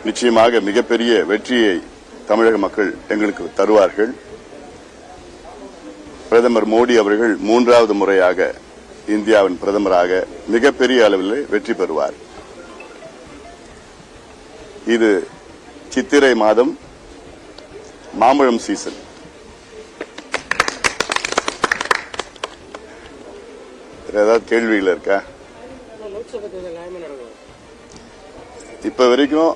நிச்சயமாக மிகப்பெரிய வெற்றியை தமிழக மக்கள் எங்களுக்கு தருவார்கள். பிரதமர் மோடி அவர்கள் 3வது முறையாக இந்தியாவின் பிரதமராக மிகப்பெரிய அளவில் வெற்றி பெறுவார். இது சித்திரை மாதம் மாம்பழம் சீசன். ஏதாவது கேள்விகள் இருக்கா? இப்ப வரைக்கும்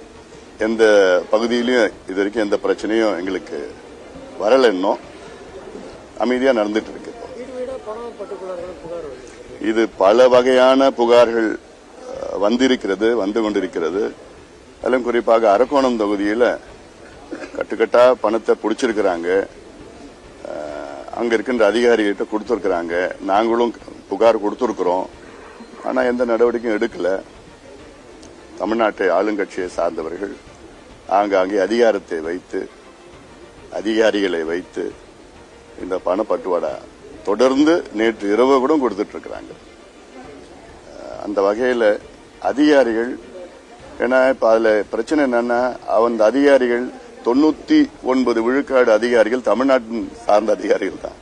எந்த பகுதியிலும் இது வரைக்கும் எந்த பிரச்சனையும் எங்களுக்கு வரல. இன்னும் அமைதியா நடந்துட்டு இருக்கு. இது பல வகையான புகார்கள் வந்து கொண்டிருக்கிறது. அதிலும் குறிப்பாக அரக்கோணம் தொகுதியில் கட்டுக்கட்டா பணத்தை பிடிச்சிருக்கிறாங்க. அங்க இருக்கின்ற அதிகாரிகிட்ட கொடுத்திருக்கிறாங்க. நாங்களும் புகார் கொடுத்திருக்கிறோம். ஆனா எந்த நடவடிக்கையும் எடுக்கல. தமிழ்நாட்டை ஆளுங்கட்சியை சார்ந்தவர்கள் ஆங்காங்கே அதிகாரிகளை வைத்து இந்த பணப்பட்டுவாடா தொடர்ந்து நேற்று இரவு கூட கொடுத்துட்டு இருக்கிறாங்க. அந்த வகையில் அதிகாரிகள், ஏன்னா இப்ப அதுல பிரச்சனை என்னன்னா, அந்த அதிகாரிகள் 99 விழுக்காடு அதிகாரிகள் தமிழ்நாட்டின் சார்ந்த அதிகாரிகள் தான்.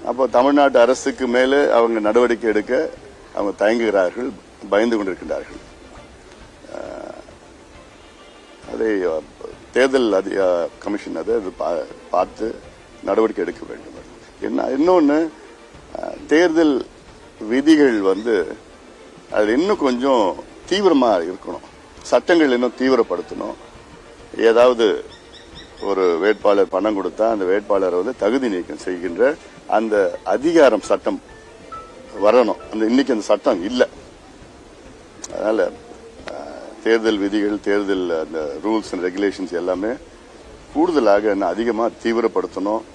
அப்போ தமிழ்நாட்டு அரசுக்கு மேலே அவங்க நடவடிக்கை எடுக்க அவங்க தயங்குகிறார்கள், பயந்து கொண்டிருக்கின்றார்கள். அதை தேர்தல் கமிஷன் அதை பார்த்து நடவடிக்கை எடுக்க வேண்டும். இன்னொன்னு, தேர்தல் விதிகள் அது இன்னும் கொஞ்சம் தீவிரமா இருக்கணும். சட்டங்கள் இன்னும் தீவிரப்படுத்தணும். ஏதாவது ஒரு வேட்பாளர் பணம் கொடுத்தா அந்த வேட்பாளரை தகுதி நீக்கம் செய்கின்ற அந்த அதிகாரம் சட்டம் வரணும். இன்னைக்கு அந்த சட்டம் இல்லை. அதனால தேர்தல் விதிகள், தேர்தல் அந்த ரூல்ஸ் அண்ட் ரெகுலேஷன்ஸ் எல்லாமே கூடுதலாக அதிகமா தீவிரப்படுத்தணும்.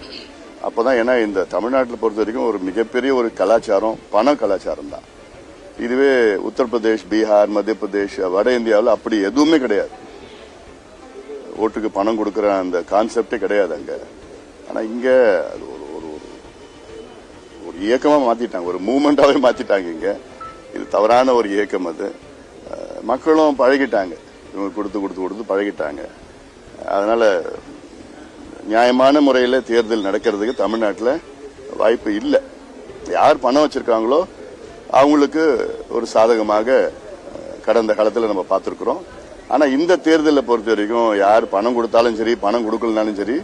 அப்பதான், ஏன்னா இந்த தமிழ்நாட்டில் பொறுத்த வரைக்கும் ஒரு மிகப்பெரிய ஒரு கலாச்சாரம் பண கலாச்சாரம் தான். இதுவே உத்தரப்பிரதேஷ், பீகார், மத்திய பிரதேஷ், வட இந்தியாவில் அப்படி எதுவுமே கிடையாது. ஓட்டுக்கு பணம் கொடுக்கிற அந்த கான்செப்டே கிடையாது அங்க. ஆனா இங்க ஒரு இயக்கமா மாத்திட்டாங்க, ஒரு மூவ்மெண்டாவே மாத்திட்டாங்க. இங்க இது தவறான ஒரு இயக்கம். அது மக்களும் பழகிட்டாங்க, இவங்க கொடுத்து பழகிட்டாங்க. அதனால நியாயமான முறையில் தேர்தல் நடக்கிறதுக்கு தமிழ்நாட்டில் வாய்ப்பு இல்லை. யார் பணம் வச்சிருக்காங்களோ அவங்களுக்கு ஒரு சாதகமாக கடந்த காலத்தில் நம்ம பார்த்திருக்கிறோம். ஆனா இந்த தேர்தலை பொறுத்த வரைக்கும் யார் பணம் கொடுத்தாலும் சரி, பணம் கொடுக்கலனாலும் சரி,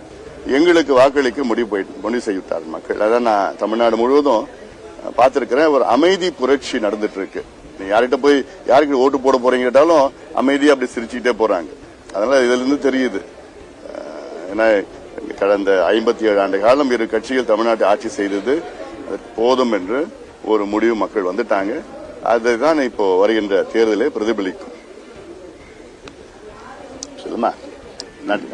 எங்களுக்கு வாக்களிக்க முடிவு செய்துவிட்டார் மக்கள். அதான் நான் தமிழ்நாடு முழுவதும் பார்த்திருக்கிறேன். ஒரு அமைதி புரட்சி நடந்துட்டு இருக்கு. யார்கிட்ட போய் யாருக்கு ஓட்டு போட போறீங்க கேட்டாலும் அமைதியா அப்படி சிரிச்சுக்கிட்டே போறாங்க. அதனால இதுல இருந்து தெரியுது, ஏன்னா கடந்த 57 ஆண்டு காலம் இரு கட்சிகள் தமிழ்நாட்டை ஆட்சி செய்தது போதும் என்று ஒரு முடிவு மக்கள் வந்துட்டாங்க. அதுதான் இப்போ வருகின்ற தேர்தலை பிரதிபலிக்கும். சொல்லுமா? நன்றி.